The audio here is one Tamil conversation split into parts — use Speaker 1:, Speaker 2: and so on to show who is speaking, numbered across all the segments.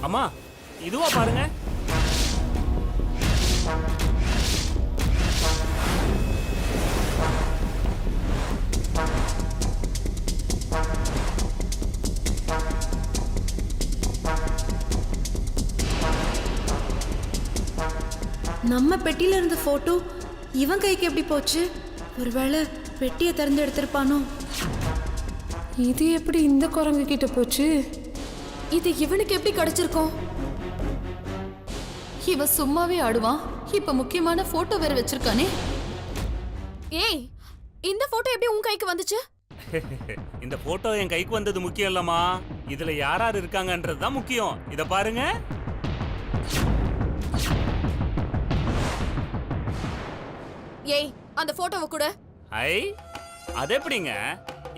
Speaker 1: அம்மா இதுவா பாருங்க.
Speaker 2: நம்ம பெட்டியில இருந்த போட்டோ இவன் கைக்கு எப்படி போச்சு? ஒருவேளை பெட்டியை திறந்து எடுத்திருப்பானோ?
Speaker 3: இது எப்படி இந்த குரங்கு கிட்ட போச்சு?
Speaker 4: இது இவனுக்கு எப்படி கிடைச்சிருக்கும்? இவன் சும்மாவே ஆடுவான், இப்ப முக்கியமான போட்டோ வேற வச்சிருக்கானே. ஏய், இந்த போட்டோ எப்படி உன் கைக்கு வந்துச்சு?
Speaker 1: இந்த போட்டோ என் கைக்கு வந்தது முக்கியம் இல்லம்மா, இதுல யார் யார் இருக்காங்கன்றது தான் முக்கியம். இத பாருங்க.
Speaker 4: ஏய், அந்த போட்டோவை கூட.
Speaker 1: ஐ, அது எப்படிங்க?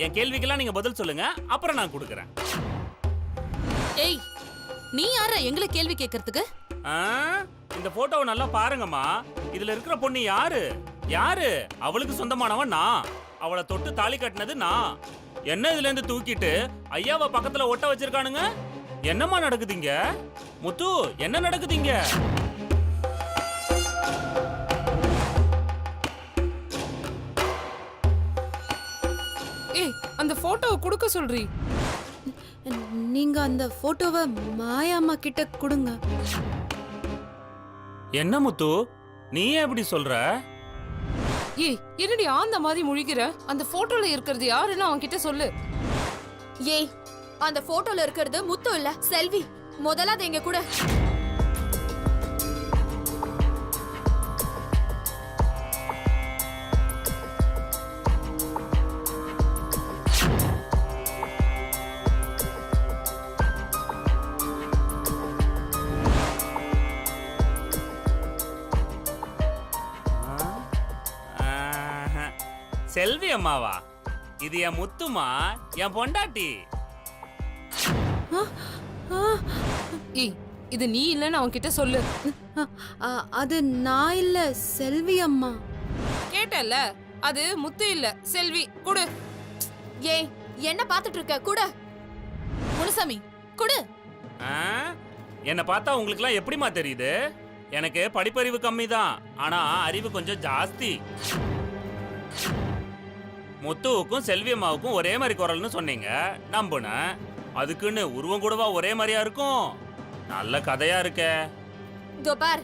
Speaker 1: என் கேள்விக்கெல்லாம் நீங்க பதில் சொல்லுங்க, அப்புறம் நான் கொடுக்கறேன்.
Speaker 4: ஏய், நீ யாரா எங்களை கேள்வி கேட்கறதுக்கு?
Speaker 1: இந்த போட்டோவை நல்லா பாருங்கம்மா. இதுல இருக்கிற பொண்ணு யாரு? யாரு? அவளுக்கு சொந்தமானவன் நான். அவளை தொட்டு தாலி கட்டினது நான். என்ன இதுல இருந்து தூக்கிட்டு ஐயாவை பக்கத்துல ஒட்ட வச்சிருக்கானுங்க? என்னம்மா நடக்குதுங்க? முத்து, என்ன நடக்குதுங்க?
Speaker 3: ஏய், அந்த போட்டோவை கொடுக்க சொல்றீ?
Speaker 2: நீங்க அந்த போட்டோவை மாயாம்மா கிட்ட கொடுங்க.
Speaker 1: என்ன முத்து, நீ ஏன் இப்படி சொல்ற?
Speaker 3: ஏய், என்னடி ஆந்த மாதிரி முழிக்கிற? அந்த போட்டோல இருக்கிறது யாருன்னு அவன் கிட்ட சொல்லு.
Speaker 4: ஏய், அந்த போட்டோல இருக்கிறது முத்து இல்ல, செல்வி. முதல்ல அதை எங்க கூட.
Speaker 1: செல்வி அம்மாவா? இது என் முத்துமா, என் பொண்டாட்டி.
Speaker 3: ஏய், இது நீ இல்லன்னு அவன் கிட்ட சொல்லு.
Speaker 2: அது நான் இல்ல, செல்வி அம்மா.
Speaker 3: கேட்டல, அது முத்து இல்ல, செல்வி. குடு.
Speaker 4: ஏய், என்ன பாத்துட்டு இருக்க? கூட. முனுசாமி, குடு.
Speaker 1: என்ன பார்த்தா உங்களுக்குலாம் எப்படிமா தெரியுது? எனக்கு படிப்பறிவு கம்மி தான், ஆனா அறிவு கொஞ்சம் ஜாஸ்தி. முத்துவுக்கும் செல்வி அம்மாவுக்கும் ஒரே மாதிரி குரல்னு சொன்னீங்க, நம்புனேன். அதுக்குன்னு உருவம் கூடவா ஒரே மாதிரியா இருக்கும்? நல்ல கதையா இருக்க.
Speaker 4: பார்,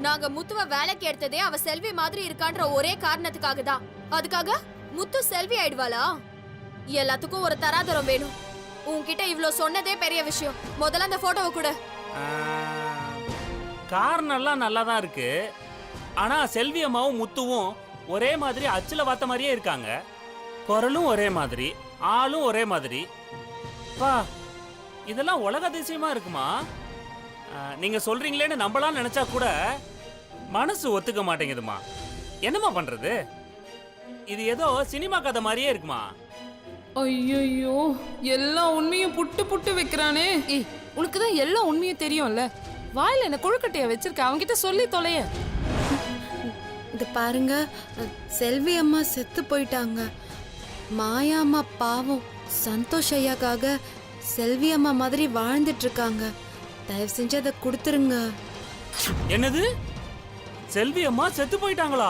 Speaker 4: நாங்க முத்துவ வேலைக்கு எடுத்ததே அவ செல்வி மாதிரி இருக்கான்ற ஒரே காரணத்துக்காக தான். அதுக்காக முத்து செல்வி ஆயிடுவாளா? எல்லாத்துக்கும் ஒரு தராதரம் வேணும். உன்கிட்ட இவ்ளோ சொன்னதே பெரிய விஷயம். முதல்ல அந்த போட்டோவை கூட.
Speaker 1: காரணம் எல்லாம் நல்லா தான் இருக்கு, ஆனா செல்வி அம்மாவும் முத்துவும் ஒரே மாதிரி அச்சுல வாத்த மாதிரியே இருக்காங்க. குரலும் ஒரே மாதிரி, ஆளும் ஒரே மாதிரி. பா, இதெல்லாம் உலக அதிசயமா இருக்குமா? நீங்க சொல்றீங்களேன்னு நம்பலாம் நினைச்சா கூட மனசு ஒத்துக்க மாட்டேங்குதுமா. என்னமா பண்றது? இது ஏதோ சினிமா கதை மாதிரியே இருக்குமா?
Speaker 3: ஐயோ, எல்லா உண்மையும் புட்டு புட்டு வைக்கிறானே. ஏய், உனக்கு தான் எல்லா உண்மையும் தெரியும்ல. வாயில என்ன கொழுக்கட்டைய வச்சிருக்க, அவன்கிட்ட சொல்லி தொலைய.
Speaker 2: இது பாருங்க, செல்வி அம்மா செத்து போயிட்டாங்க. மாயாம்மா பாவம் சந்தோஷ் ஐயாக்காக செல்வி அம்மா மாதிரி வாழ்ந்துட்டு இருக்காங்க. தயவு செஞ்சு அதை கொடுத்துருங்க.
Speaker 1: என்னது? செல்வி அம்மா செத்து போயிட்டாங்களா?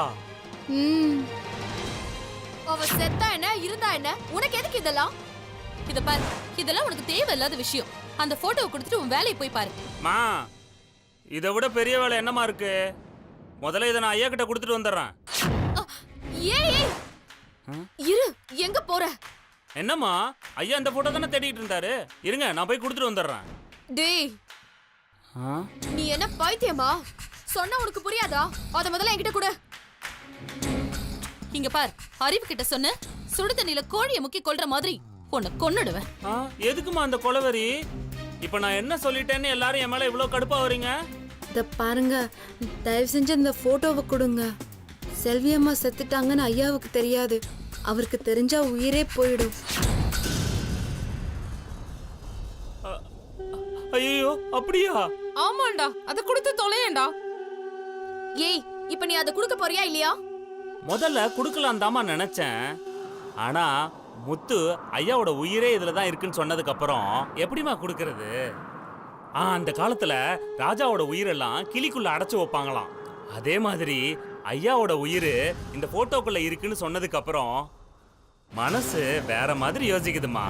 Speaker 4: அவ செத்தா என்ன, இருந்தா என்ன? உனக்கு எதுக்கு இதெல்லாம்? இத பாரு, இதெல்லாம் உனக்கு தேவையில்லாத விஷயம். அந்த போட்டோவை கொடுத்துட்டு உன் வேலையை போய் பாரு.
Speaker 1: மா, இதை விட பெரிய வேலை என்னமா இருக்கு? முதல்ல இதை நான் ஐயா கிட்ட கொடுத்துட்டு வந்துடுறேன்.
Speaker 4: ஏய், இரு, எங்க போற?
Speaker 1: என்னம்மா, ஐயா இந்த போட்டோ தானே தேடிட்டு இருந்தாரு. இருங்க, நான் போய் கொடுத்துட்டு வந்துடுறேன்.
Speaker 4: டேய், நீ என்ன பைத்தியமா? சொன்னா உனக்கு புரியாதா? அத முதல்ல என்கிட்ட கொடு. இங்க பார், அறிவு கிட்ட சொன்ன சுடு தண்ணில கோழியை முக்கி கொல்ற மாதிரி உன்னை கொன்னுடுவேன்.
Speaker 1: எதுக்குமா அந்த கொலவெறி? இப்ப நான் என்ன சொல்லிட்டேன்னு எல்லாரும் என் மேல இவ்வளவு கடுப்பா வரீங்க?
Speaker 2: இத பாருங்க, தயவு செஞ்சு இந்த போட்டோவை கொடுங்க. செல்வி அம்மா செத்துட்டாங்கன்னு ஐயாவுக்கு தெரியாது. அவருக்கு தெரிஞ்சா உயிரே போயிடும்.
Speaker 1: ஐயோ, அப்படியா?
Speaker 3: ஆமாண்டா, அத கொடுத்து தொலையேண்டா.
Speaker 4: ஏய், இப்ப நீ அத குடுக்க போறியா இல்லையா?
Speaker 1: முதல்ல குடுக்கலாம் தாமா நினைச்சேன். ஆனா முத்து ஐயாவோட உயிரே இதுல தான் இருக்குன்னு சொன்னதுக்கு அப்புறம் எப்படிமா குடுக்கறது? அந்த காலத்துல ராஜாவோட உயிரெல்லாம் கிளிக்குள்ள அடைச்சு வைப்பாங்களாம். அதே மாதிரி ஐயாவோட உயிர் இந்த போட்டோக்குள்ள இருக்குன்னு சொன்னதுக்கு அப்புறம் மனசு வேற மாதிரி யோசிக்குதுமா.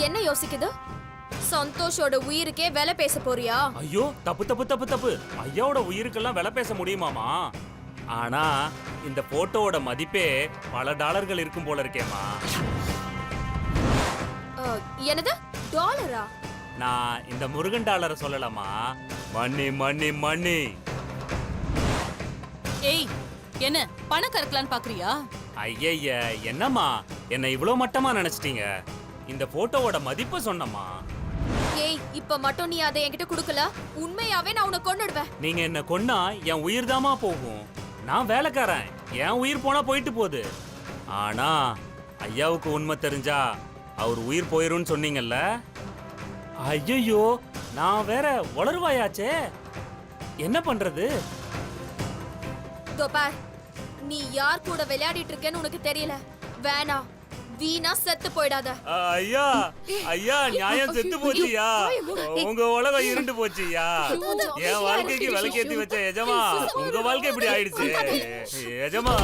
Speaker 4: என்ன யோசிக்குது? சந்தோஷோட உயிருக்கே விலை பேச போறியா?
Speaker 1: ஐயோ, தப்பு தப்பு தப்பு தப்பு. ஐயாவோட உயிருக்கெல்லாம் விலை பேச முடியுமாமா? ஆனா இந்த போட்டோவோட மதிப்பே பல டாலர்கள் இருக்கும் போல இருக்கேம்மா.
Speaker 4: என்னது டாலரா?
Speaker 1: நான் இந்த முருகன் டாலரை சொல்லலாமா? மணி மணி மணி.
Speaker 5: ஏய், என்ன பணம் கறக்கலான்னு பாக்குறியா?
Speaker 1: ஐயய்ய, என்னம்மா என்னை இவ்ளோ மட்டமா நினைச்சிட்டீங்க? இந்த போட்டோவோட மதிப்பை சொன்னம்மா.
Speaker 4: ஏய், இப்ப மட்டும் நீ அதை என்கிட்ட குடுக்கல, உண்மையாவே நான் உன்னை கொன்னுடுவேன்.
Speaker 1: நீங்க என்ன கொன்னா என் உயிர் தாமா போகும். நான் வேலைக்காரன், என் உயிர் போனா போயிட்டு போகுது. ஆனா ஐயாவுக்கு உண்மை தெரிஞ்சா அவர் உயிர் போயிரும்னு சொன்னீங்கல்ல. ஐயோ, நான் வேற வளருவாயாச்சே, என்ன பண்றது?
Speaker 4: இதோ பார், நீ யார் கூட விளையாடிட்டு இருக்கேன்னு உனக்கு தெரியல. வேணாம், வீணா செத்து போயிடாத.
Speaker 1: ஐயா ஐயா, நியாயம் செத்து போச்சுயா. உங்க உலகம் இருண்டு போச்சுயா. என் வாழ்க்கைக்கு விளக்கேத்தி வச்ச எஜமா, உங்க வாழ்க்கை இப்படி ஆயிடுச்சு எஜமா.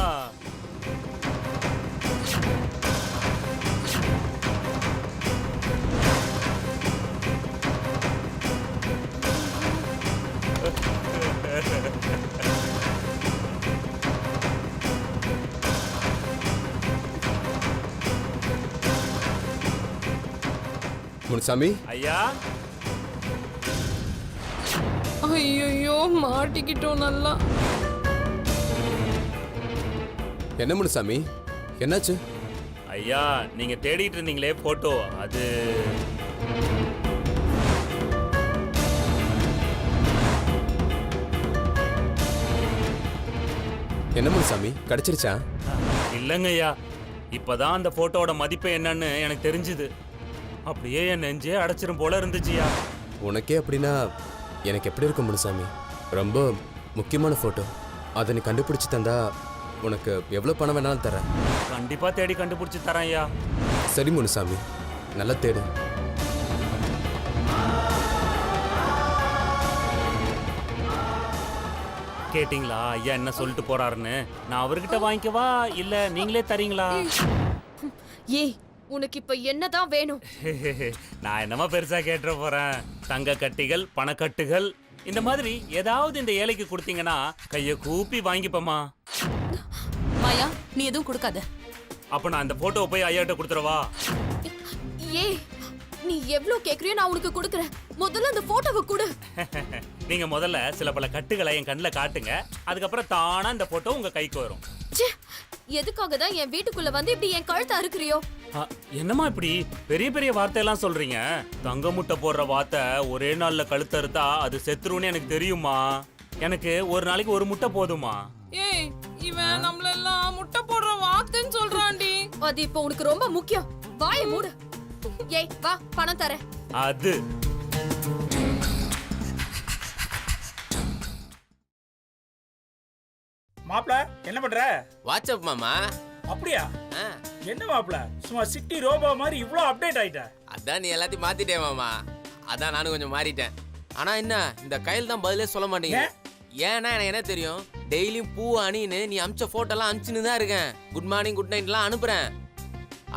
Speaker 6: முனுசாமி,
Speaker 1: ஐயா.
Speaker 3: ஐயோ, மாட்டிக்கிட்டோம் நல்லா.
Speaker 6: என்ன முனுசாமி, என்னாச்சு?
Speaker 1: ஐயா, நீங்க தேடிட்டு இருந்தீங்களே போட்டோ, அது
Speaker 6: என்ன முனுசாமி, கிடைச்சிருச்சா?
Speaker 1: இல்லைங்க ஐயா. இப்பதான் அந்த போட்டோவோட மதிப்பு என்னன்னு எனக்கு தெரிஞ்சுது. அப்படியே என் நெஞ்சே அடைச்சிரும் போல இருந்துச்சுயா.
Speaker 6: உனக்கே அப்படின்னா எனக்கு எப்படி இருக்கும் முனுசாமி? ரொம்ப முக்கியமான ஃபோட்டோ. அதை நீ கண்டுபிடிச்சி தந்தா உனக்கு எவ்வளோ பணம் வேணாலும் தரேன்.
Speaker 1: கண்டிப்பா தேடி கண்டுபிடிச்சு தரேன் ஐயா.
Speaker 6: சரி முனுசாமி, நல்லா தேடு.
Speaker 1: கேட்டிங்களா ஐயா என்ன சொல்லிட்டு போறாருன்னு? நான் அவர்கிட்ட வாங்கிக்கவா இல்ல நீங்களே தரீங்களா?
Speaker 4: ஏய், உனக்கு இப்ப என்னதான் வேணும்?
Speaker 1: நான் என்னமா பெருசா கேட்டுற போறேன். தங்க கட்டிகள், பணக்கட்டுகள், இந்த மாதிரி ஏதாவது இந்த ஏழைக்கு கொடுத்தீங்கன்னா கைய கூப்பி வாங்கிப்பமா.
Speaker 5: மாயா, நீ எதுவும் கொடுக்காத.
Speaker 1: அப்ப நான் அந்த போட்டோவை போய் ஐயாட்ட கொடுத்துறவா?
Speaker 4: ஏய், நீ எவ்ளோ கேக்குறியோ நான் உனக்கு கொடுக்கறேன். முதல்ல அந்த போட்டோவை கொடு.
Speaker 1: நீங்க முதல்ல சில பல கட்டுகளை என் கண்ணுல காட்டுங்க, அதுக்கப்புறம் தானா இந்த போட்டோ உங்க கைக்கு வரும்.
Speaker 4: ச்சே, எதுக்காக தான் என் வீட்டுக்குள்ள வந்து இப்படி என் கழுத்தை அறுக்குறியோ?
Speaker 1: என்னம்மா இப்படி பெரிய பெரிய வார்த்தையெல்லாம் சொல்றீங்க? தங்க முட்டை போடுற வார்த்தை ஒரே நாள்ல கழுத்தறுத்தா அது செத்துருன்னு எனக்கு தெரியுமா. எனக்கு ஒரு நாளைக்கு ஒரு முட்டை போதுமா?
Speaker 3: ஏய், இவன் நம்மள எல்லாம் முட்டை போடுற வாத்துன்னு சொல்றான்டி.
Speaker 4: அது இப்போ உனக்கு ரொம்ப முக்கியம். வாயை மூடு. ஏய், வா, பணம் தரேன்.
Speaker 1: அது
Speaker 7: மாப்ள என்ன பண்ற?
Speaker 8: வாட்ஸ்அப் மாமா.
Speaker 7: அப்படியா?
Speaker 8: ஆ,
Speaker 7: என்ன மாப்ள சும்மா சிட்டி ரோபோ மாதிரி இவ்ளோ அப்டேட் ஆயிட்ட?
Speaker 8: அதான் நீ எல்லாத்தையும் மாத்திட்டே மாமா. அதான் நானும் கொஞ்சம் மாறிட்டேன். ஆனா என்ன, இந்த கையில் தான் பதிலே சொல்ல மாட்டேங்க. ஏன்னா எனக்கு என்ன தெரியும், டெய்லியும் பூ அணின்னு நீ அமிச்ச போட்டோலாம் அமிச்சுன்னு தான் இருக்கேன். குட் மார்னிங் குட் நைட்லாம் அனுப்புறேன்.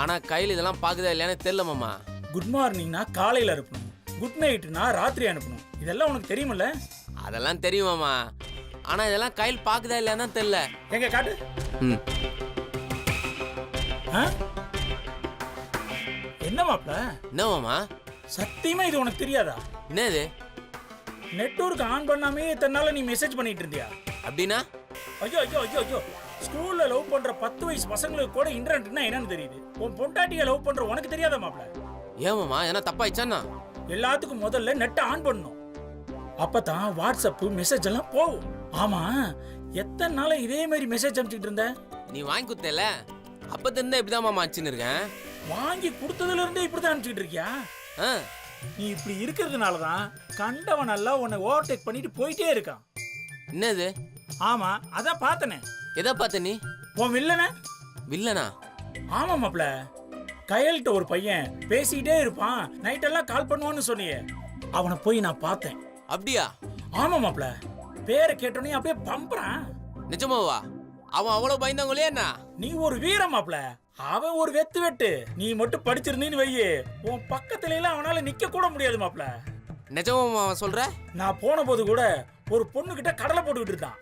Speaker 8: ஆனா கையில் இதெல்லாம் பாக்குதா இல்லையான்னு தெரியல மாமா.
Speaker 7: குட் மார்னிங்னா காலையில அனுப்பணும், குட் நைட்னா ராத்திரி அனுப்பணும். இதெல்லாம் உனக்கு தெரியுமில்ல?
Speaker 8: அதெல்லாம் தெரியும் மாமா. ஆனா இதெல்லாம் கையில் பாக்குதா இல்லையான்னு தான் தெரியல.
Speaker 7: எங்க காட்டு.
Speaker 8: ம்,
Speaker 7: ஆ? என்ன மாப்ள,
Speaker 8: என்ன மாமா?
Speaker 7: சத்தியமா இது உனக்கு தெரியாதா?
Speaker 8: என்னது
Speaker 7: நெட்வொர்க் ஆன் பண்ணாமே தன்னால நீ மெசேஜ் பண்ணிட்டு இருந்தியா?
Speaker 8: அப்படின்னா?
Speaker 7: ஐயோ ஐயோ ஐயோ ஐயோ, ஸ்கூல்ல லவ் பண்ற 10 வயசு பசங்களுக்கு கூட இன்டர்நெட்னா என்னன்னு தெரியுது. உன் பொண்டாட்டிய லவ் பண்ற உனக்கு தெரியாதா மாப்ள?
Speaker 8: ஏன் மாமா, என்ன தப்பாயிச்சானா?
Speaker 7: எல்லாத்துக்கும் முதல்ல நெட்டை ஆன் பண்ணணும். அப்பதான் வாட்ஸ்அப் மெசேஜ் எல்லாம் போகும். ஆமா, எத்தனை நாளா இதே மாதிரி மெசேஜ் அனுப்பிச்சிட்டு இருந்த?
Speaker 8: நீ வாங்கி கொடுத்தல, அப்பத்துல இருந்தா இப்படிதான் மாமா அனுப்பிச்சுன்னு இருக்கேன்.
Speaker 7: வாங்கி கொடுத்ததுல இருந்தே இப்படிதான் அனுப்பிச்சிட்டு இருக்கியா?
Speaker 8: ஆ,
Speaker 7: நீ இப்படி இருக்கிறதுனாலதான் கண்டவன் எல்லாம் உன்னை ஓவர்டேக் பண்ணிட்டு போயிட்டே இருக்கான்.
Speaker 8: என்னது?
Speaker 7: ஆமா, அதான் பார்த்தனே.
Speaker 8: எதை பார்த்த நீ?
Speaker 7: உன் வில்லன
Speaker 8: வில்லனா?
Speaker 7: ஆமா மாப்ள, கையல்கிட்ட ஒரு பையன் பேசிக்கிட்டே இருப்பான், நைட்டெல்லாம் கால் பண்ணுவான்னு சொன்னியே, அவனை போய் நான் பார்த்தேன்.
Speaker 8: அப்படியா?
Speaker 7: ஆமா மாப்ள, பேரை கேட்டோன்னே அப்படியே பம்பறான்.
Speaker 8: நிஜமாவா? அவன் அவ்வளவு பயந்தாங்களே என்ன?
Speaker 7: நீ ஒரு வீர மாப்ள, அவன் ஒரு வெட்டு. நீ மட்டும் படிச்சிருந்தீன்னு வையே, உன் பக்கத்துல எல்லாம் அவனால நிக்க கூட முடியாது மாப்ள.
Speaker 8: நிஜமாவா அவன் சொல்ற?
Speaker 7: நான் போன போது கூட ஒரு பொண்ணு கிட்ட கடலை போட்டுக்கிட்டு இருந்தான்.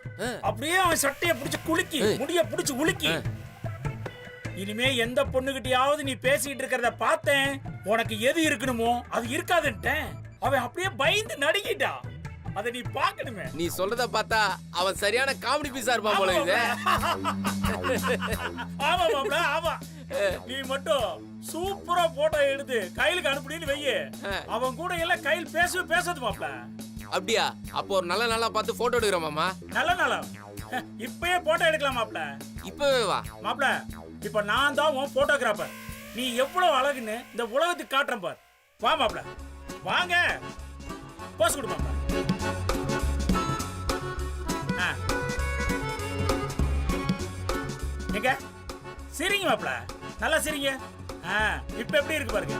Speaker 7: அப்படியே அவன் சட்டைய பிடிச்சு குலுக்கி, முடிய பிடிச்சு உலுக்கி, இனிமே எந்த பொண்ணுகிட்டயாவது நீ பேசிட்டு இருக்கிறத பார்த்தேன், உனக்கு எது இருக்கணுமோ அது இருக்காதுன்ட்டேன். அவன் அப்படியே பயந்து நடுங்கிட்டான். அத நீ பார்க்கணுமே.
Speaker 8: நீ சொல்றத பார்த்தா அவன் சரியான காமெடி பீஸா இருப்பான் போல இது.
Speaker 7: ஆமா மாப்ள, ஆமா. நீ மட்டும் சூப்பரா போட்டோ எடுத்து கையிலுக்கு அனுப்புனீன்னு வையே, அவன் கூட எல்லாம் கையில் பேசுது மாப்ள.
Speaker 8: அப்படியா? அப்போ ஒரு நல்ல நாளா பார்த்து போட்டோ எடுக்கிறோம் மாமா.
Speaker 7: நல்ல நாளா? இப்பயே போட்டோ எடுக்கலாம் மாப்ள.
Speaker 8: இப்பவே வா
Speaker 7: மாப்ள. இப்ப நான் தான் உன் போட்டோகிராஃபர். நீ எவ்வளவு அழகுன்னு இந்த உலகத்துக்கு காட்டுறேன் பார். வா மாப்ள, வாங்க. போஸ் கொடு மாப்ள. எங்க சிரிங்க மாப்ள, நல்லா சிரிங்க. இப்ப எப்படி இருக்கு பாருங்க.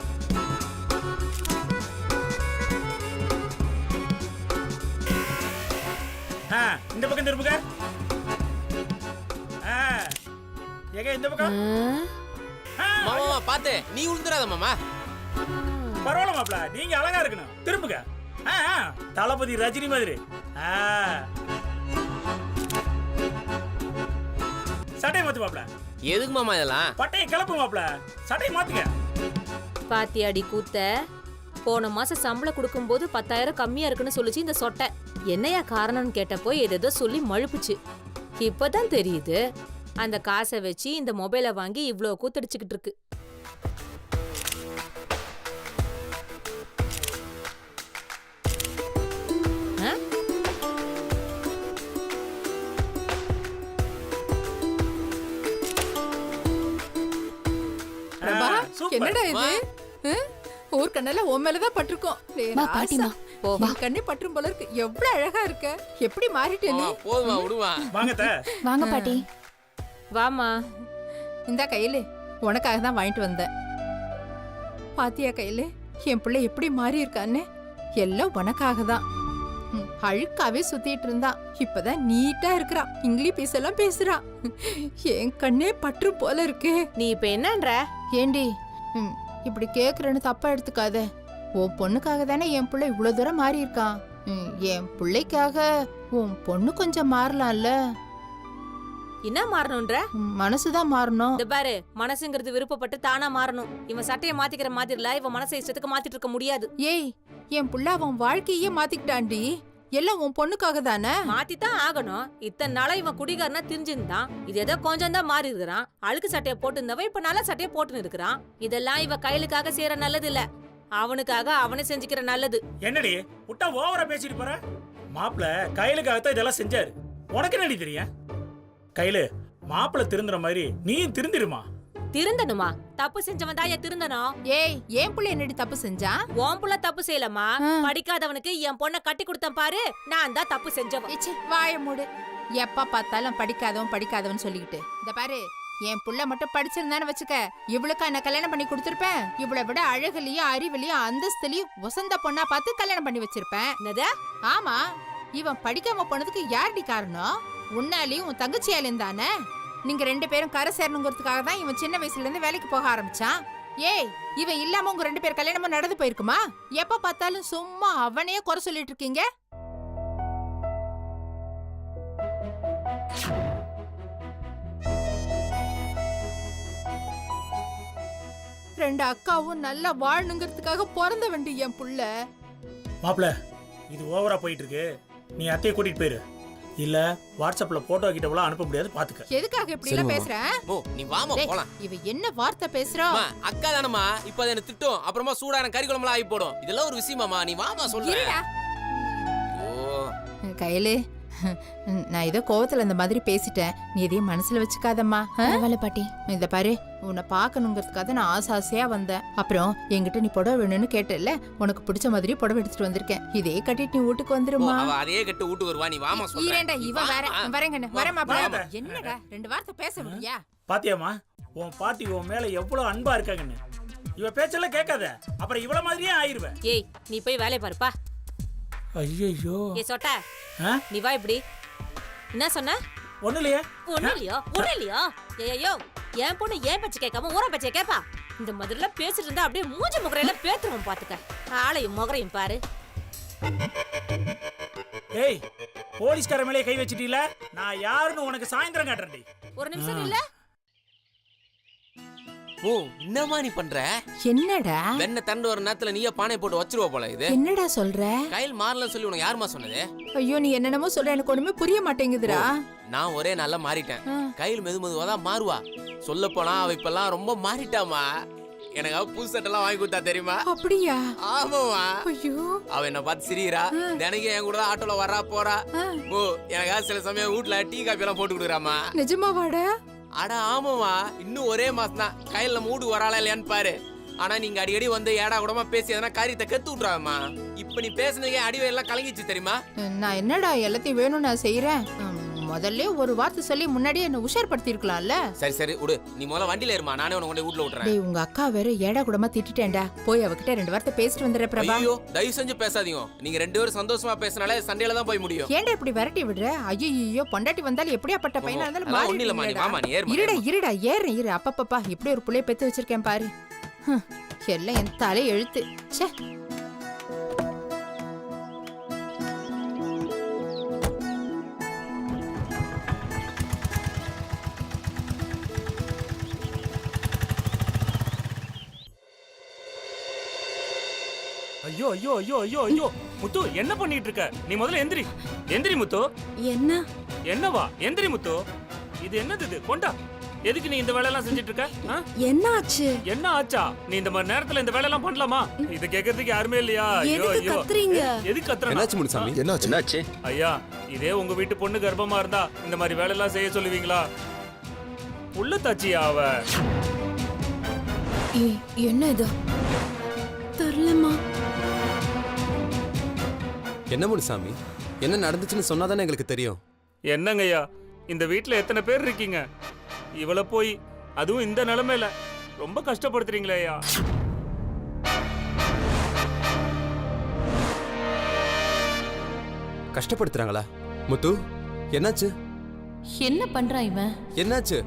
Speaker 7: இந்த பக்கம் திரும்புங்க. ஏங்க இந்த பக்கம்.
Speaker 8: மாமா பாத்து நீ உளுந்துறாத மாமா.
Speaker 7: பரவாயில்ல மாப்ள, நீங்க அழகா இருக்கணும். திரும்புங்க. தளபதி ரஜினி மாதிரி. சட்டை மாத்து மாப்ள.
Speaker 8: எதுக்கு மாமா இதெல்லாம்?
Speaker 7: பட்டையை கிளப்பு மாப்ள, சட்டையை மாத்துங்க.
Speaker 9: பாத்தியாடி கூத்த, போன மாசம் சம்பளம் கொடுக்கும்போது 10,000 கம்மியா இருக்குன்னு சொல்லிச்சு இந்த சொட்டை. என்னையா காரணம்னு கேட்டப்போ ஏதேதோ சொல்லி மழுப்புச்சு. இப்பதான் தெரியுது அந்த காசை வச்சு இந்த மொபைலை வாங்கி இவ்ளோ கூத்தடிச்சுக்கிட்டு இருக்கு.
Speaker 3: பிரபா,
Speaker 7: சூப்பர்.
Speaker 3: என்னடா இது? ஊர் கண்ணெல்லாம் உன் மேலதான் பட்டிருக்கோம்.
Speaker 5: பாட்டிமா
Speaker 3: கண்ணே பற்றும் போல இருக்கு. எவ்வளவு அழகா இருக்க. எப்படி மாறிட்டே நீ?
Speaker 8: போதுமா விடுவா.
Speaker 7: வாங்க அத்தை.
Speaker 5: வாங்க பாட்டி.
Speaker 9: வாமா.
Speaker 3: இந்த கையில உனக்காக தான் வாங்கிட்டு வந்தேன். பாத்தியா கையில என் பிள்ளை எப்படி மாறி இருக்கான்னு? எல்லாம் உனக்காக தான். அழுக்காவே சுத்திட்டு இருந்தான், இப்பதான் நீட்டா இருக்கிறான். இங்கிலீஷ் எல்லாம் பேசுறான். என் கண்ணே பற்று போல இருக்கு.
Speaker 9: நீ இப்ப என்னன்ற?
Speaker 3: ஏண்டி இப்படி கேக்குறேன்னு தப்பா எடுத்துக்காத. உன் பொண்ணுக்காக தானே என் பிள்ளை இவ்வளவு தூரம் மாறி இருக்கான். என் பிள்ளைக்காக உன் பொண்ணு கொஞ்சம் மாறலாம்ல.
Speaker 9: என்ன மாறணும்ன்ற?
Speaker 3: மனசுதான் மாறணும்.
Speaker 9: இந்த பாரு, மனசுங்கிறது விருப்பப்பட்டு தானா மாறணும். இவன் சட்டையை மாத்திக்கிற மாதிரி இல்ல, இவன் மனசை இஷ்டத்துக்கு மாத்திட்டு இருக்க முடியாது.
Speaker 3: ஏய், என் புள்ள அவன் வாழ்க்கையே மாத்திக்கிட்டான்டி. எல்லாம் உன் பொண்ணுக்காக தானே.
Speaker 9: மாத்தித்தான் ஆகணும். இத்தனை நாளா இவன் குடிகாரனா தெரிஞ்சிருந்தான். இது ஏதோ கொஞ்சம் தான் மாறி இருக்கிறான். அழுக்கு சட்டையை போட்டு இருந்தவன் இப்ப நல்ல சட்டையை போட்டுன்னு இருக்கிறான். இதெல்லாம் இவ கையிலுக்காக செய்யற நல்லது இல்ல, அவனுக்காக அவனை செஞ்சுக்கிற நல்லது.
Speaker 7: என்னடி விட்டா ஓவரா பேசிட்டு போற? மாப்பிள கையிலுக்காகத்தான் இதெல்லாம் செஞ்சாரு. உனக்கு என்னடி தெரியும்? கையில மாப்பிள திருந்துற மாதிரி நீ திருந்திருமா?
Speaker 9: திருந்தனுமா? தப்பு செஞ்சவன் தான் திருந்தனும்.
Speaker 3: ஏய், என் புள்ள என்னடி தப்பு செஞ்சா?
Speaker 9: உன் புள்ள தப்பு செய்யலமா. படிக்காதவனுக்கு என் பொண்ணை கட்டி கொடுத்தேன் பாரு, நான் தான் தப்பு செஞ்சவன்.
Speaker 3: ஏச்சி, வாய மூடு. எப்ப பார்த்தாலும் படிக்காதவன் சொல்லிக்கிட்டு. இந்த பாரு, என் புள்ள மட்டும் படிச்சிருந்தான்னு வச்சுக்க, இவளுக்கா என்ன கல்யாணம் பண்ணி கொடுத்திருப்பேன். இவளை விட அழகுலயும் அறிவுலயும் அந்தஸ்துலயும் வசந்த பொண்ணா பார்த்து கல்யாணம் பண்ணி வச்சிருப்பேன்.
Speaker 9: என்னது?
Speaker 3: ஆமா, இவன் படிக்காம போனதுக்கு யாருடி காரணம்? உன்னாலையும் உன் தங்கச்சியாலையும் தானே. நீங்க 2 பேரும் கரை சேரணுங்கிறதுக்காக தான் இவன் சின்ன வயசுல இருந்து வேலைக்கு போக ஆரம்பிச்சான். ஏய், இவன் இல்லாம உங்க 2 பேர் கல்யாணமும் நடந்து போயிருக்குமா? எப்ப பார்த்தாலும் சும்மா அவனையே குறை சொல்லிட்டு இருக்கீங்க. ரெண்டு அக்காவும் நல்லா வாழணுங்கிறதுக்காக பிறந்த வேண்டி என் புள்ள.
Speaker 7: மாப்பிள, இது ஓவரா போயிட்டு இருக்கு. நீ அத்தையை கூட்டிட்டு போயிரு. இல்ல வாட்ஸ்அப்ல போட்டோ கிட்டவெல்லாம் அனுப்ப முடியாது, பாத்துக்க.
Speaker 3: எதுக்காக இப்படி எல்லாம் பேசுற?
Speaker 8: ஓ நீ வாமா போலாம்.
Speaker 3: இவ என்ன வார்த்தை பேசுறா?
Speaker 8: அக்கா தானம்மா, இப்ப அது என்ன திட்டம், அப்புறமா சூடான கறி குழம்புலாம் ஆகி போடும். இதெல்லாம் ஒரு விஷயமாமா, நீ வாமா சொல்லுடா.
Speaker 3: கையிலே, நான் ஏதோ கோவத்துல இந்த மாதிரி பேசிட்டேன். நீ எதையும் மனசுல வச்சுக்காதம்மா.
Speaker 5: பரவாயில்ல பாட்டி.
Speaker 3: இந்த பாரு, உன்னை பாக்கணுங்கிறதுக்காக நான் ஆசையா வந்தேன். அப்புறம் என்கிட்ட நீ புடவை வேணும்னு கேட்டல, உனக்கு பிடிச்ச மாதிரி புடவை எடுத்துட்டு வந்திருக்கேன். இதே கட்டிட்டு நீ வீட்டுக்கு வந்துருமா?
Speaker 8: அதே கட்டு வீட்டு வருவா, நீ வாமா சொல்றேன்.
Speaker 3: இவன் வேற வரேங்க வரமாப்ல. என்னடா 2 வார்த்தை பேச முடியா?
Speaker 7: பாத்தியாம்மா உன் பாட்டி உன் மேல எவ்வளவு அன்பா இருக்காங்கன்னு. இவ பேச்செல்லாம் கேட்காத, அப்புறம் இவள மாதிரியே ஆயிருவ.
Speaker 9: ஏய் நீ போய் வேலைய பாருப்பா.
Speaker 7: ஐயோ
Speaker 9: ஏ சொட்ட நீ வா இப்படி. என்ன சொன்ன?
Speaker 7: ஒண்ணு இல்லையா?
Speaker 9: ஒண்ணு இல்லையா? ஏய்யோ என் பொண்ணு ஏன் பேச்சு கேட்காம ஊரா பேச்சை கேப்பா? இந்த மாதிரிலாம் பேசிட்டு இருந்தா அப்படியே மூஞ்சி முகரையெல்லாம் பேத்துருவோம் பாத்துக்க. ஆளையும் முகரையும் பாரு.
Speaker 7: ஏய் போலீஸ்கார மேலே கை வச்சிட்டீல, நான் யாருன்னு உனக்கு சாயந்தரம் காட்டுறேன்டி.
Speaker 9: ஒரு நிமிஷம் இல்ல.
Speaker 8: ஓ என்னமா நீ பண்ற?
Speaker 3: என்னடா
Speaker 8: வெண்ண தண்டு வர நேரத்துல நீயே பானை போட்டு வச்சிருவ போல இது.
Speaker 3: என்னடா சொல்ற?
Speaker 8: கையில் மாறலன்னு சொல்லி உனக்கு யாருமா சொன்னது?
Speaker 3: ஐயோ நீ என்னென்னமோ சொல்ற, எனக்கு ஒண்ணுமே புரிய மாட்டேங்குதுடா.
Speaker 8: நான் ஒரே நல்லா மாறிட்டேன். கையில் மெதுவா தான் மாறுவா. சொல்ல போனா அவ இப்பெல்லாம் ரொம்ப மாறிட்டாமா. எனக்கு அவ புது சட்டெல்லாம் வாங்கி கொடுத்தா தெரியுமா?
Speaker 3: அப்படியா?
Speaker 8: ஆமாமா.
Speaker 3: ஐயோ
Speaker 8: அவ என்ன பார்த்து சிரிக்கிறா. தினைக்கும் என் கூட ஆட்டோல வரா போறா. ஓ எனக்காக சில சமயம் வீட்டுல டீ காபி எல்லாம் போட்டு கொடுக்குறாமா.
Speaker 3: நிஜமாவாடா?
Speaker 8: அட ஆமாமா, இன்னும் ஒரே மாசம் தான். கையில மூடு வராளா இல்லையான்னு பாரு. ஆனா நீங்க அடிக்கடி வந்து ஏடா கூடமா பேசி எதனா காரியத்தை கத்து விட்றாமா. இப்ப நீ பேசுனதுக்கே அடிவே எல்லாம் கலங்கிச்சு தெரியுமா?
Speaker 3: நான் என்னடா எல்லாத்தையும் வேணும் நான் செய்யறேன். முதல்ல ஒரு வார்த்தை சொல்லி முன்னாடியே என்ன உஷார்படுத்தி இருக்கலாம்ல.
Speaker 8: சரி சரி விடு, நீ முதல்ல வண்டியில இருமா, நானே உன்னை கொண்டு வீட்ல விட்டுறேன்.
Speaker 3: டேய் உங்க அக்கா வேற ஏடா கூடமா திட்டிட்டேன்டா. போய் அவகிட்ட 2 வார்த்தை பேசிட்டு வந்துடுற பிரபா.
Speaker 8: ஐயோ தயவு செஞ்சு பேசாதீங்க. நீங்க 2 பேரும் சந்தோஷமா பேசினாலே சண்டையில தான் போய் முடியும்.
Speaker 3: ஏன்டா இப்படி விரட்டி விடுற? ஐயோ பொண்டாட்டி வந்தாலும் எப்படியாப்பட்ட பையனா இருந்தாலும்
Speaker 8: அதெல்லாம் ஒண்ணும் இல்லம்மா, நீ வாமா, நீ ஏறுமா.
Speaker 3: இருடா ஏறேன் இரு. அப்பப்பா இப்படி ஒரு புள்ளைய பெத்து வச்சிருக்கேன் பாரு. எல்லாம் என் தலை எழுத்து. ச்சே.
Speaker 1: ஐயோ ஐயோ ஐயோ ஐயோ ஐயோ முத்து என்ன பண்ணிட்டு இருக்க? நீ முதல்ல எந்திரி. எந்திரி முத்து.
Speaker 2: என்ன?
Speaker 1: என்னவா? எந்திரி முத்து. இது என்னது இது? கொண்டா. எதுக்கு நீ இந்த வேலையெல்லாம் செஞ்சிட்டு இருக்க?
Speaker 2: என்ன ஆச்சு?
Speaker 1: என்ன ஆச்சா? நீ இந்த மாதிரி நேரத்துல இந்த வேலையெல்லாம் பண்ணலாமா? இது கேக்குறதுக்கு யாருமே இல்லையா? ஐயோ
Speaker 2: எதுக்கு
Speaker 1: ஐயோ.
Speaker 2: கத்துறீங்க?
Speaker 1: எதுக்கு கத்துறீங்க?
Speaker 6: என்னாச்சு முனுசாமி?
Speaker 10: என்னாச்சு?
Speaker 1: ஐயா இதே உங்க வீட்டு பொண்ணு கர்ப்பமா இருந்தா இந்த மாதிரி வேலையெல்லாம் செய்ய சொல்லுவீங்களா? உள்ள தச்சியா அவ?
Speaker 2: என்ன இது? தெரியலமா.
Speaker 6: என்ன முனுசாமி, என்ன நடந்துச்சுன்னு சொன்னாதானே எங்களுக்கு தெரியும்.
Speaker 1: என்னங்கய்யா இந்த வீட்ல எத்தனை பேர் இருக்கீங்க? இவள போய் அதுவும் இந்த நிலைமையில ரொம்ப கஷ்டப்படுத்துறீங்களே ஐயா.
Speaker 6: கஷ்டப்படுத்துறாங்களா? முத்து என்னாச்சு?
Speaker 5: என்ன பண்றான் இவன்?
Speaker 6: என்னாச்சு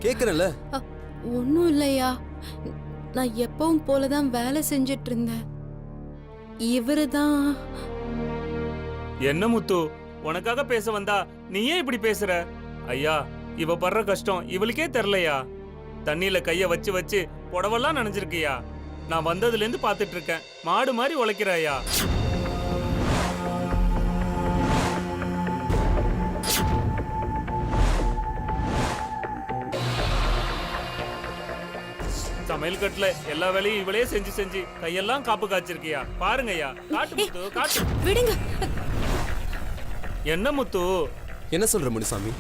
Speaker 6: கேக்குறேன்ல.
Speaker 2: ஒன்னும் இல்லையா, நான் எப்பவும் போலதான் வேலை செஞ்சிட்டு இருந்தேன். இவருதான்.
Speaker 1: என்ன முத்து, உனக்காக பேச வந்தா நீ ஏன் இப்படி பேசுற? ஐயா இவ படுற கஷ்டம் இவளுக்கே தெரியலையா? தண்ணியில கைய வச்சு வச்சு புடவெல்லாம் நனைஞ்சிருக்கியா? நான் வந்ததுல இருந்து பாத்துட்டு இருக்கேன். மாடு மாதிரி உழைக்கிறாயா? சமையல் கட்டுல எல்லா வேலையும் இவளே செஞ்சு செஞ்சு கையெல்லாம் காப்பு காய்ச்சிருக்கியா? பாருங்க ஐயா. காட்டு முத்து காட்டு.
Speaker 2: விடுங்க.
Speaker 1: என்ன முத்து?
Speaker 6: என்ன சொல்ற முனுசாமி?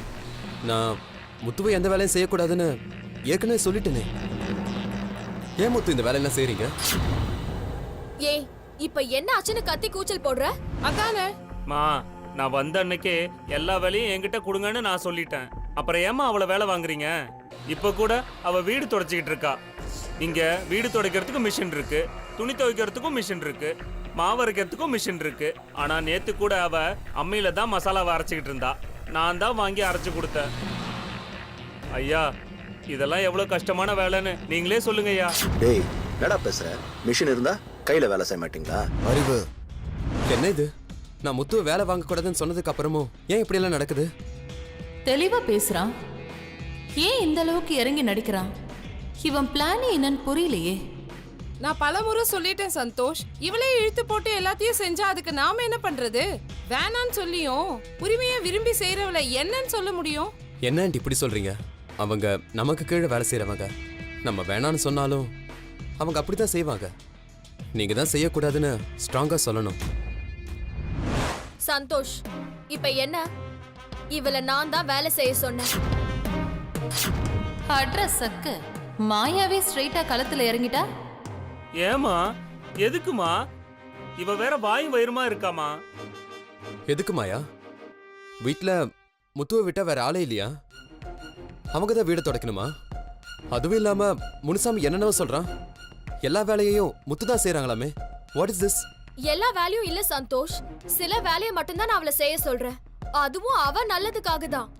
Speaker 6: நான் முத்துவை எந்த வேலையும் செய்யக்கூடாதுன்னு ஏற்கனவே சொல்லிட்டேனே. ஏன் முத்து இந்த வேலையெல்லாம் செய்றீங்க?
Speaker 4: ஏய் இப்ப என்ன ஆச்சுன்னு கத்தி கூச்சல் போடுற?
Speaker 3: அதானே
Speaker 1: மா, நான் வந்த அன்னைக்கே எல்லா வேலையும் என்கிட்ட கொடுங்கன்னு நான் சொல்லிட்டேன். அப்புறம் ஏமா அவளை வேலை வாங்குறீங்க? இப்ப கூட அவ வீடு துடைச்சிக்கிட்டு இருக்கா. இங்க வீடு துடைக்கிறதுக்கு மிஷின் இருக்கு, துணி துவைக்கிறதுக்கும் மிஷின் இருக்கு, மாவு அரைக்கிறதுக்கும் மிஷின் இருக்கு. ஆனா நேத்து கூட அவ அம்மியில தான் மசாலாவை அரைச்சிக்கிட்டு இருந்தா. நான் தான் வாங்கி அரைச்சு கொடுத்தேன். ஐயா இதெல்லாம் எவ்வளவு கஷ்டமான வேலைன்னு நீங்களே சொல்லுங்க ஐயா.
Speaker 10: டேய் என்னடா பேசுற? மிஷின் இருந்தா கையில வேலை செய்ய மாட்டீங்களா? அறிவு.
Speaker 6: என்ன இது? நான் முத்துவை வேலை வாங்கக்கூடாதுன்னு சொன்னதுக்கு அப்புறமும் ஏன் இப்படி எல்லாம் நடக்குது?
Speaker 5: தெளிவா பேசுறான். ஏன் இந்த அளவுக்கு இறங்கி நடிக்கிறான்? இவன் பிளான் என்னன்னு புரியலையே.
Speaker 11: நான் பலமுறை சொல்லிட்டேன் சந்தோஷ், இவளே இழுத்து போட்டு எல்லாத்தையும் செஞ்சா அதுக்கு நாம என்ன பண்றது? வேணான்னு சொல்லியும் உரிமையை விரும்பி செய்யறவளை என்னன்னு சொல்ல முடியும்?
Speaker 6: என்ன இப்படி சொல்றீங்க? அவங்க நமக்கு கீழே வேலை செய்யறவங்க. நம்ம வேணான்னு சொன்னாலும் அவங்க அப்படிதான் செய்வாங்க. நீங்க தான் செய்யக்கூடாதுன்னு ஸ்ட்ராங்கா சொல்லணும்.
Speaker 4: சந்தோஷ் இப்ப என்ன? இவள நான் தான் வேலை செய்ய சொன்னேன்.
Speaker 5: அட்ரஸ் சக்க மாயாவே ஸ்ட்ரைட்டா களத்துல இறங்கிட்டா.
Speaker 1: ஏமா? எதுக்குமா? இவ வேற வாயும் வயிறுமா இருக்காமா?
Speaker 6: எதுக்கு மாயா? வீட்ல முத்துவை விட்டா வேற ஆளே இல்லையா? அவங்க தான் வீடு துடைக்கணுமா? அதுவும் இல்லாம முனுசாமி என்னென்னவோ சொல்றான். எல்லா வேலையையும் முத்து தான் செய்றாங்களாமே. What is this?
Speaker 4: எல்லா வேலையும் இல்ல சந்தோஷ், சில வேலையை மட்டும்தான் நான் அவளை செய்ய சொல்றேன். அதுவும் அவ நல்லதுக்காக தான்.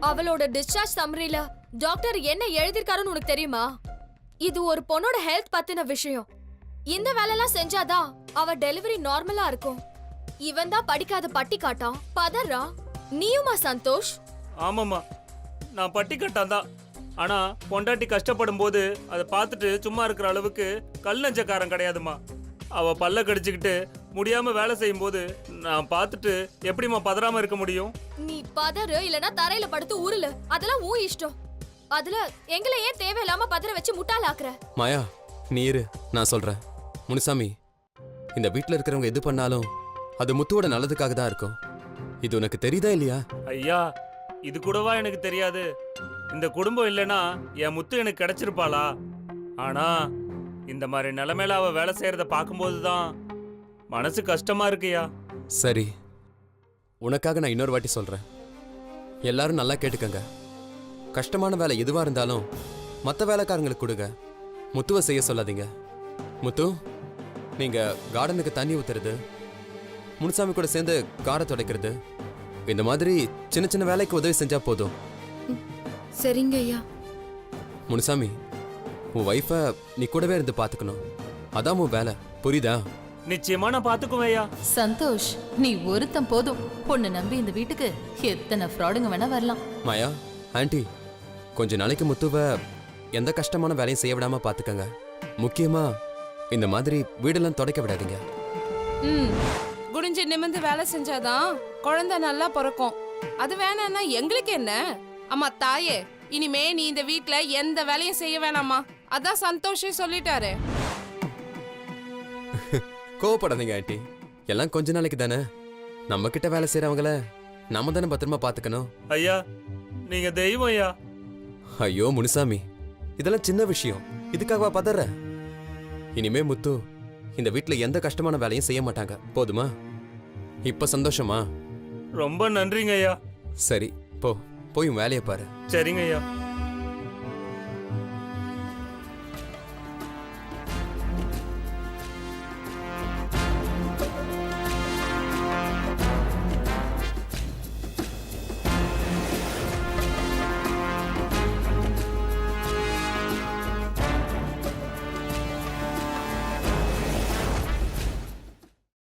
Speaker 4: அவளோட டிஸ்சார்ஜ் சம்மரியில டாக்டர் என்ன எழுதிருக்காருன்னு உனக்கு தெரியுமா? இது ஒரு பொண்ணோட ஹெல்த் பத்தின விஷயம். இந்த வேலைலாம் செஞ்சாதான் அவ டெலிவரி நார்மலா இருக்கும். இவன் தான் படிக்காத பட்டி காட்டான், பதறா. நீயுமா சந்தோஷ்?
Speaker 1: ஆமாம்மா, நான் பட்டி கட்டான். ஆனா பொண்டாட்டி கஷ்டப்படும் போது அதை பார்த்துட்டு சும்மா இருக்கிற அளவுக்கு கல் நெஞ்சக்காரன் கிடையாதுமா. அவ பல்ல கடிச்சுக்கிட்டு முடியாம வேலை செய்யும் போது நான் பார்த்துட்டு எப்படிம்மா பதறாம இருக்க முடியும்?
Speaker 4: நீ பதறு இல்லனா தரையில படுத்து உருளு, அதெல்லாம் உன் இஷ்டம். அதுல எங்களை ஏன் தேவையில்லாம பதற வச்சு முட்டாளாக்குற?
Speaker 6: மாயா, நீ இரு, நான் சொல்றேன். முனுசாமி, இந்த வீட்ல இருக்கிறவங்க எது பண்ணாலும் அது முத்துவோட நல்லதுக்காக தான் இருக்கும். இது உனக்கு தெரியுதா இல்லையா?
Speaker 1: ஐயா, இது கூடவா எனக்கு தெரியாது? இந்த குடும்பம் இல்லைன்னா என் முத்து எனக்கு கிடைச்சிருப்பாளா? ஆனா இந்த மாதிரி நிலைமையில அவ வேலை செய்யறத பார்க்கும்போது தான் மனசு கஷ்டமா இருக்குயா.
Speaker 6: சரி, உனக்காக நான் இன்னொரு வாட்டி சொல்றேன். எல்லாரும் நல்லா கேட்டுக்கங்க. கஷ்டமான வேலை எதுவா இருந்தாலும் மற்ற வேலைக்காரங்களுக்கு கொடுங்க, முத்துவை செய்ய சொல்லாதீங்க. முத்து, நீங்க கார்டனுக்கு தண்ணி ஊத்துறது, முனுசாமி கூட சேர்ந்து காரை துடைக்கிறது, இந்த மாதிரி சின்ன சின்ன வேலைக்கு உதவி செஞ்சா போதும்.
Speaker 2: சரிங்க ஐயா.
Speaker 6: முனுசாமி, உன் ஒய்ஃபை நீ கூடவே இருந்து பார்த்துக்கணும். அதான் உன் வேலை, புரியுதா?
Speaker 1: நிச்சயமா நான் பாத்துக்குவேயா.
Speaker 5: சந்தோஷ், நீ ஒருத்தன் போதும். பொண்ணு நம்பி இந்த வீட்டுக்கு எத்தனை ஃப்ராடுங்க வேணா வரலாம்.
Speaker 6: மாயா, ஆண்டி, கொஞ்ச நாளைக்கு முத்துவை எந்த கஷ்டமான வேலையும் செய்ய விடாம பார்த்துக்கங்க. முக்கியமா இந்த மாதிரி வீடெல்லாம் துடைக்க விடாதீங்க.
Speaker 11: குடிஞ்சு நிமிந்து வேலை செஞ்சாதான் குழந்தை நல்லா பிறக்கும். அது வேணான்னா எங்களுக்கு என்ன? அம்மா தாயே, இனிமே நீ இந்த வீட்ல எந்த வேலையும் செய்ய வேணாமா. அதான் சந்தோஷே சொல்லிட்டாரு.
Speaker 6: கோவப்படாதீங்க ஆண்டி, எல்லாம் கொஞ்ச நாளைக்கு தானே. நம்ம கிட்ட வேலை செய்யறவங்கள நாம தானே பத்திரமா பாத்துக்கணும்.
Speaker 1: ஐயா, நீங்க தெய்வம் ஐயா.
Speaker 6: ஐயோ முனுசாமி, இதெல்லாம் சின்ன விஷயம், இதுக்காகவா பதற? இனிமே முத்து இந்த வீட்ல எந்த கஷ்டமான வேலையும் செய்ய மாட்டாங்க, போதுமா? இப்ப சந்தோஷமா?
Speaker 1: ரொம்ப நன்றிங்க ஐயா.
Speaker 6: சரி, போய் உன் வேலையை பாரு.
Speaker 1: சரிங்க ஐயா.